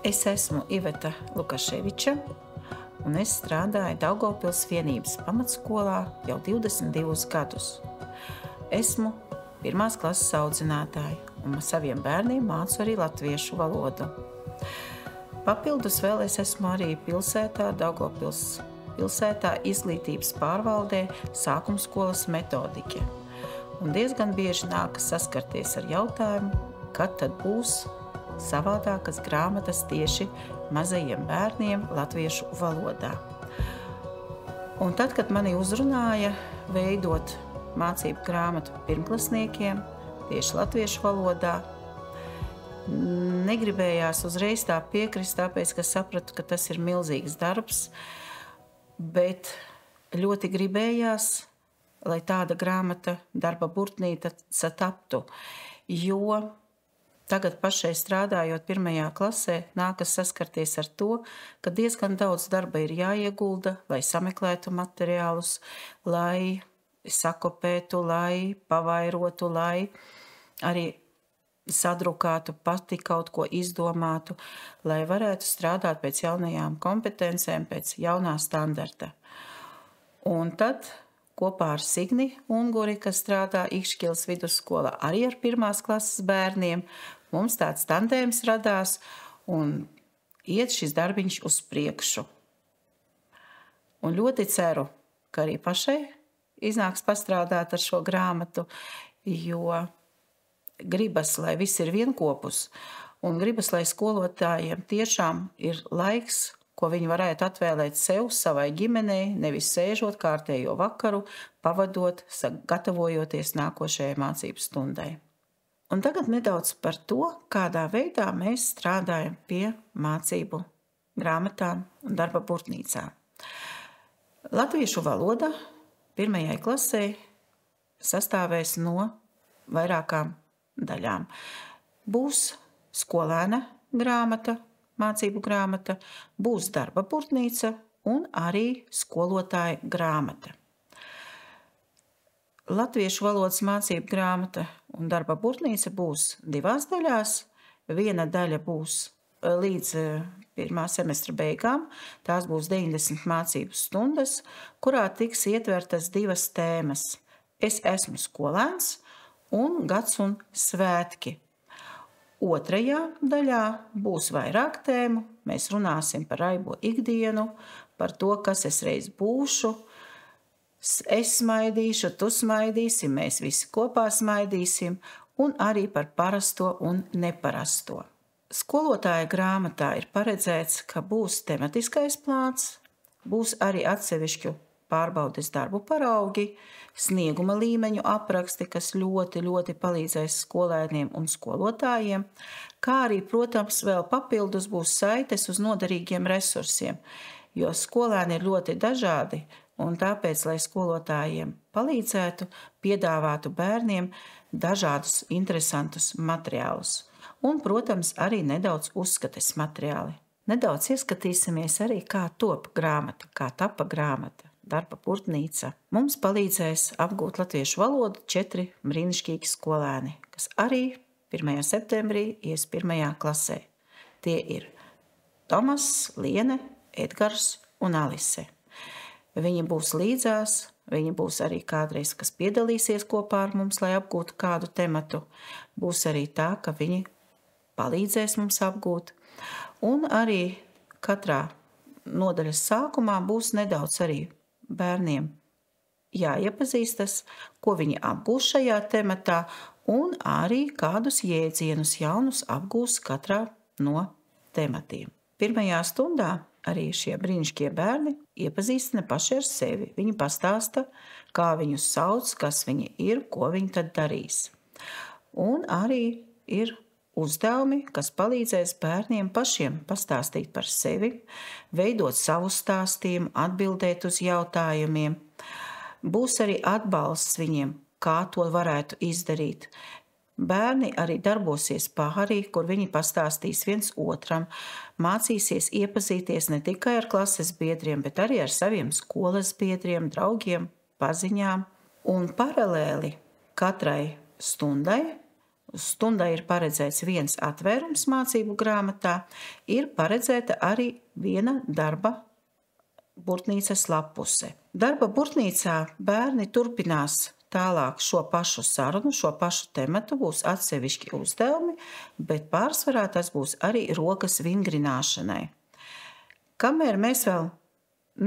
Es esmu Iveta Lukaševiča, un es strādāju Daugavpils vienības pamatskolā jau 22 gadus. Esmu 1. klases audzinātāja, un saviem bērniem mācu arī latviešu valodu. Papildus vēl es esmu arī pilsētā, Daugavpils pilsētā izglītības pārvaldē sākumskolas metodiķe. Un diezgan bieži nākas saskarties ar jautājumu, kad tad būs savādākas grāmatas tieši mazajiem bērniem latviešu valodā. Un tad, kad mani uzrunāja veidot mācību grāmatu pirmklasniekiem tieši latviešu valodā, negribējās uzreiz tā piekrist, tāpēc, ka sapratu, ka tas ir milzīgs darbs, bet ļoti gribējās, lai tāda grāmata darba burtnīca taptu, jo tagad pašai strādājot 1. klasē, nākas saskarties ar to, ka diezgan daudz darba ir jāiegulda, lai sameklētu materiālus, lai sakopētu, lai pavairotu, lai arī sadrukātu, pati kaut ko izdomātu, lai varētu strādāt pēc jaunajām kompetencēm, pēc jaunā standarta. Un tad kopā ar Signi Unguri, kas strādā Ikšķilas vidusskolā, arī ar 1. klases bērniem, mums tāds tandēms radās un iet šis darbiņš uz priekšu. Un ļoti ceru, ka arī pašai iznāks pastrādāt ar šo grāmatu, jo gribas, lai viss ir vienkopus, un gribas, lai skolotājiem tiešām ir laiks, ko viņi varētu atvēlēt sev, savai ģimenei, nevis sēžot kārtējo vakaru, pavadot, gatavojoties nākošajai mācību stundai. Un tagad nedaudz par to, kādā veidā mēs strādājam pie mācību grāmatām un darba burtnīcām. Latviešu valoda 1. klasē sastāvēs no vairākām daļām. Būs skolēna grāmata, mācību grāmata, būs darba burtnīca un arī skolotāja grāmata. Latviešu valodas mācību grāmata un darba burtnīca būs 2 daļās. Viena daļa būs līdz 1. semestra beigām, tās būs 90 mācību stundas, kurā tiks ietvertas 2 tēmas. Es esmu skolēns un gads un svētki. Otrajā daļā būs vairāk tēmu. Mēs runāsim par raibo ikdienu, par to, kas es reiz būšu. Es smaidīšu, tu smaidīsi, mēs visi kopā smaidīsim, un arī par parasto un neparasto. Skolotāja grāmatā ir paredzēts, ka būs tematiskais plāns, būs arī atsevišķu pārbaudes darbu paraugi, snieguma līmeņu apraksti, kas ļoti palīdzēs skolēniem un skolotājiem, kā arī, protams, vēl papildus būs saites uz noderīgiem resursiem, jo skolēni ir ļoti dažādi, un tāpēc, lai skolotājiem palīdzētu, piedāvātu bērniem dažādus interesantus materiālus. Un, protams, arī nedaudz uzskates materiāli. Nedaudz ieskatīsimies arī, kā top grāmata, kā tapa grāmata. Darba burtnīca. Mums palīdzēs apgūt latviešu valodu 4 brīnišķīgi skolēni, kas arī 1. septembrī ies 1. klasē. Tie ir Tomas, Liene, Edgars un Alise. Viņi būs līdzās, viņi būs arī kādreiz, kas piedalīsies kopā ar mums, lai apgūtu kādu tematu. Būs arī tā, ka viņi palīdzēs mums apgūt. Un arī katrā nodaļas sākumā būs nedaudz arī bērniem jāiepazīstas, ko viņi apgūs šajā tematā, un arī kādus jēdzienus jaunus apgūs katrā no tematiem. 1. stundā arī šie brīnišķie bērni iepazīstina paši ar sevi. Viņi pastāsta, kā viņus sauc, kas viņi ir, ko viņi tad darīs. Un arī ir uzdevumi, kas palīdzēs bērniem pašiem pastāstīt par sevi, veidot savu stāstījumu, atbildēt uz jautājumiem. Būs arī atbalsts viņiem, kā to varētu izdarīt. Bērni arī darbosies pārī, kur viņi pastāstīs viens otram, mācīsies iepazīties ne tikai ar klases biedriem, bet arī ar saviem skolas biedriem, draugiem, paziņām. Un paralēli katrai stundai stundai ir paredzēts viens atvērums mācību grāmatā, ir paredzēta arī viena darba burtnīcas lapuse. Darba burtnīcā bērni turpinās tālāk šo pašu sarunu, šo pašu tematu, būs atsevišķi uzdevumi, bet pārsvarā tas būs arī rokas vingrināšanai. Kamēr mēs vēl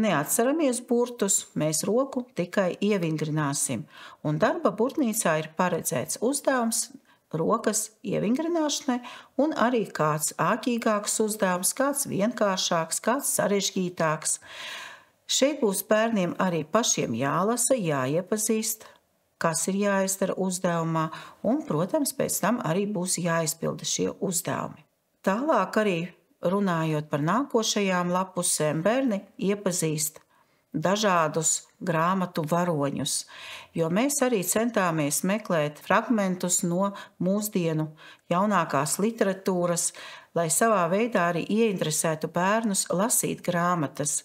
neatceramies burtus, mēs roku tikai ievingrināsim, un darba burtnīcā ir paredzēts uzdevums rokas ievingrināšanai un arī kāds āķīgāks uzdevums, kāds vienkāršāks, kāds sarežģītāks. Šeit būs bērniem arī pašiem jālasa, jāiepazīst, kas ir jāizdara uzdevumā, un, protams, pēc tam arī būs jāizpilda šie uzdevumi. Tālāk arī runājot par nākošajām lapusēm, bērni iepazīst dažādus grāmatu varoņus, jo mēs arī centāmies meklēt fragmentus no mūsdienu jaunākās literatūras, lai savā veidā arī ieinteresētu bērnus lasīt grāmatas.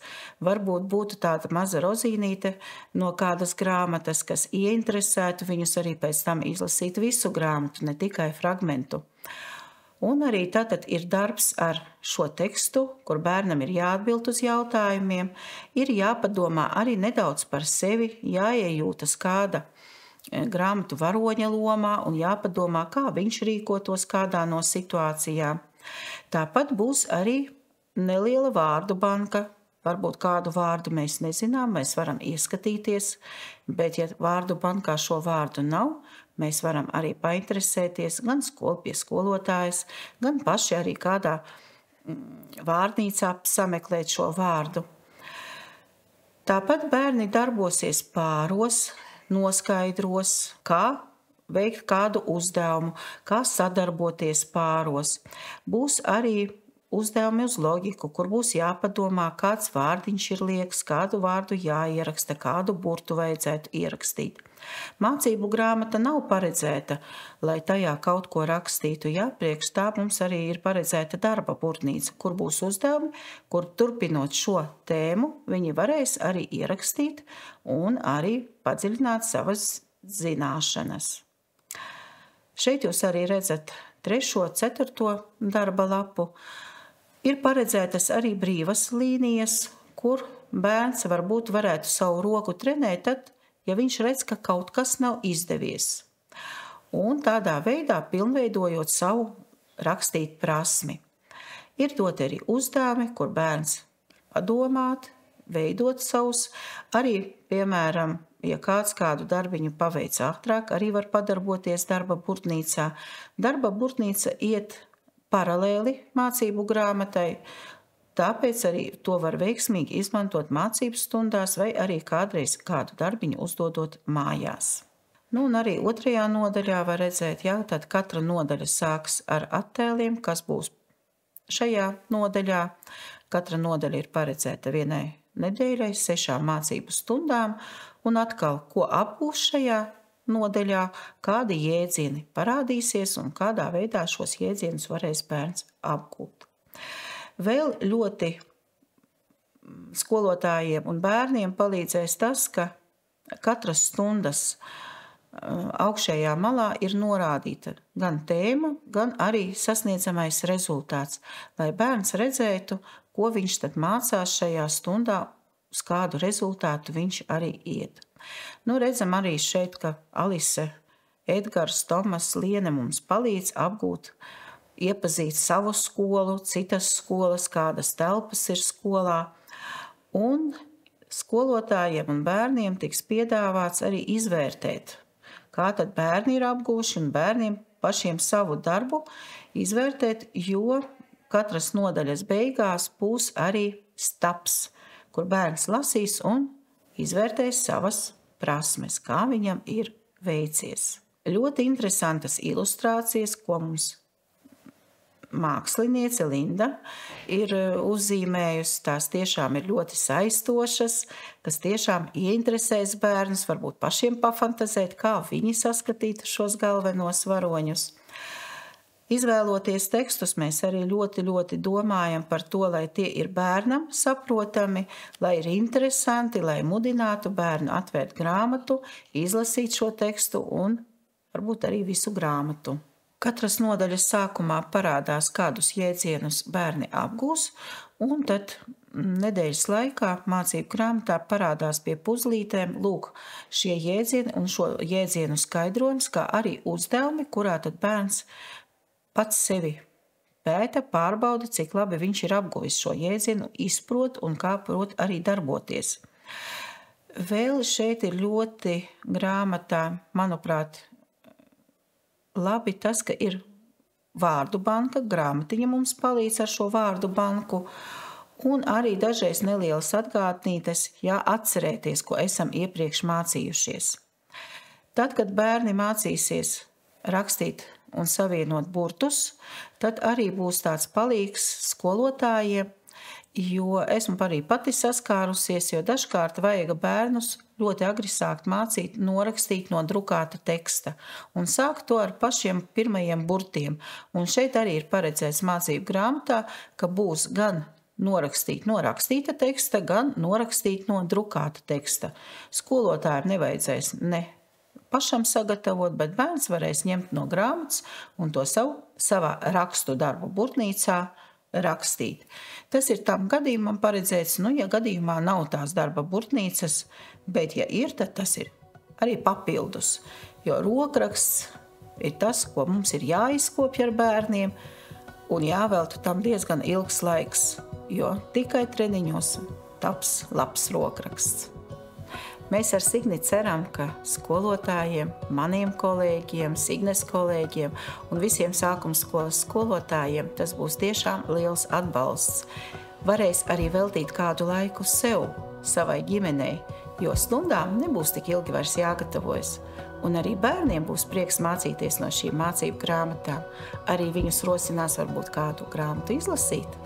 Varbūt būtu tāda maza rozīnīte no kādas grāmatas, kas ieinteresētu viņus arī pēc tam izlasīt visu grāmatu, ne tikai fragmentu. Un arī tātad ir darbs ar šo tekstu, kur bērnam ir jāatbild uz jautājumiem, ir jāpadomā arī nedaudz par sevi, jāiejūtas kāda grāmatu varoņa lomā un jāpadomā, kā viņš rīkotos kādā no situācijām. Tāpat būs arī neliela vārdu banka. Varbūt kādu vārdu mēs nezinām, mēs varam ieskatīties, bet ja vārdu bankā šo vārdu nav, mēs varam arī painteresēties gan pie skolotājas, gan paši arī kādā vārnīcā sameklēt šo vārdu. Tāpat bērni darbosies pāros, noskaidros, kā veikt kādu uzdevumu, kā sadarboties pāros. Būs arī uzdevumi uz loģiku, kur būs jāpadomā, kāds vārdiņš ir liekas, kādu vārdu jāieraksta, kādu burtu vajadzētu ierakstīt. Mācību grāmata nav paredzēta, lai tajā kaut ko rakstītu. Jā, priekš tā mums arī ir paredzēta darba burtnīca, kur būs uzdevumi, kur turpinot šo tēmu, viņi varēs arī ierakstīt un arī padziļināt savas zināšanas. Šeit jūs arī redzat 3., 4. darba lapu. Ir paredzētas arī brīvas līnijas, kur bērns varbūt varētu savu roku trenēt, tad, ja viņš redz, ka kaut kas nav izdevies. Un tādā veidā pilnveidojot savu rakstīt prasmi. Ir dot arī uzdevumi, kur bērns padomāt, veidot savus, arī, piemēram, ja kāds kādu darbiņu paveic ātrāk, arī var padarboties darba burtnīcā. Darba burtnīca iet paralēli mācību grāmatai, tāpēc arī to var veiksmīgi izmantot mācību stundās vai arī kādreiz kādu darbiņu uzdodot mājās. Un arī 2. nodaļā var redzēt, tad katra nodaļa sāks ar attēliem, kas būs šajā nodaļā. Katra nodaļa ir paredzēta vienai nedēļai, 6 mācību stundām, un atkal, ko apgūs šajā nodaļā, kādi jēdzieni parādīsies un kādā veidā šos jēdzienus varēs bērns apgūt. Vēl ļoti skolotājiem un bērniem palīdzēs tas, ka katras stundas augšējā malā ir norādīta gan tēma, gan arī sasniedzamais rezultāts, lai bērns redzētu, ko viņš tad mācās šajā stundā, uz kādu rezultātu viņš arī iet. Redzam arī šeit, ka Alise, Edgars, Tomas, Liene mums palīdz apgūt, iepazīt savu skolu, citas skolas, kādas telpas ir skolā. Un skolotājiem un bērniem tiks piedāvāts arī izvērtēt, kā tad bērni ir apgūši un bērniem pašiem savu darbu izvērtēt, jo katras nodaļas beigās būs arī staps, kur bērns lasīs un izvērtēs savas prasmes, kā viņam ir veicies. Ļoti interesantas ilustrācijas, ko mums māksliniece Linda ir uzzīmējusi. Tās tiešām ir ļoti saistošas, kas tiešām ieinteresēs bērnus, varbūt pašiem pafantazēt, kā viņi saskatītu šos galvenos varoņus. Izvēloties tekstus, mēs arī ļoti domājam par to, lai tie ir bērnam saprotami, lai ir interesanti, lai mudinātu bērnu atvērt grāmatu, izlasīt šo tekstu un varbūt arī visu grāmatu. Katras nodaļas sākumā parādās, kādus jēdzienus bērni apgūs, un tad nedēļas laikā mācību grāmatā parādās pie puzlītēm lūk šie jēdzieni un šo jēdzienu skaidrojums, kā arī uzdevumi, kurā tad bērns pats sevi pēta, pārbauda, cik labi viņš ir apguvis šo jēdzienu, izprot un kā prot arī darboties. Vēl šeit ir ļoti grāmatā, manuprāt, labi tas, ka ir vārdu banka, grāmatiņa mums palīdz ar šo vārdu banku, un arī dažreiz nelielas atgādnītes, atcerēties, ko esam iepriekš mācījušies. Tad, kad bērni mācīsies rakstīt un savienot burtus, tad arī būs tāds palīgs skolotājiem, jo esmu arī pati saskārusies, jo dažkārt vajag bērnus ļoti agri sākt mācīt norakstīt no drukāta teksta un sākt to ar pašiem pirmajiem burtiem. Un šeit arī ir paredzēts mācību grāmatā, ka būs gan norakstīt no rakstīta teksta, gan norakstīt no drukāta teksta. Skolotājiem nevajadzēs ne pašam sagatavot, bet bērns varēs ņemt no grāmatas un to savā rakstu darbu burtnīcā rakstīt. Tas ir tam gadījumam paredzēts, ja gadījumā nav tās darba burtnīcas, bet ja ir, tad tas ir arī papildus, jo rokraksts ir tas, ko mums ir jāizkopja ar bērniem un jāveltu tam diezgan ilgs laiks, jo tikai treniņos taps labs rokraksts. Mēs ar Signi ceram, ka skolotājiem, maniem kolēģiem, Signes kolēģiem un visiem sākuma skolas skolotājiem tas būs tiešām liels atbalsts. Varēs arī veltīt kādu laiku sev, savai ģimenei, jo stundām nebūs tik ilgi vairs jāgatavojas. Un arī bērniem būs prieks mācīties no šīm mācību grāmatām. Arī viņus rosinās varbūt kādu grāmatu izlasīt.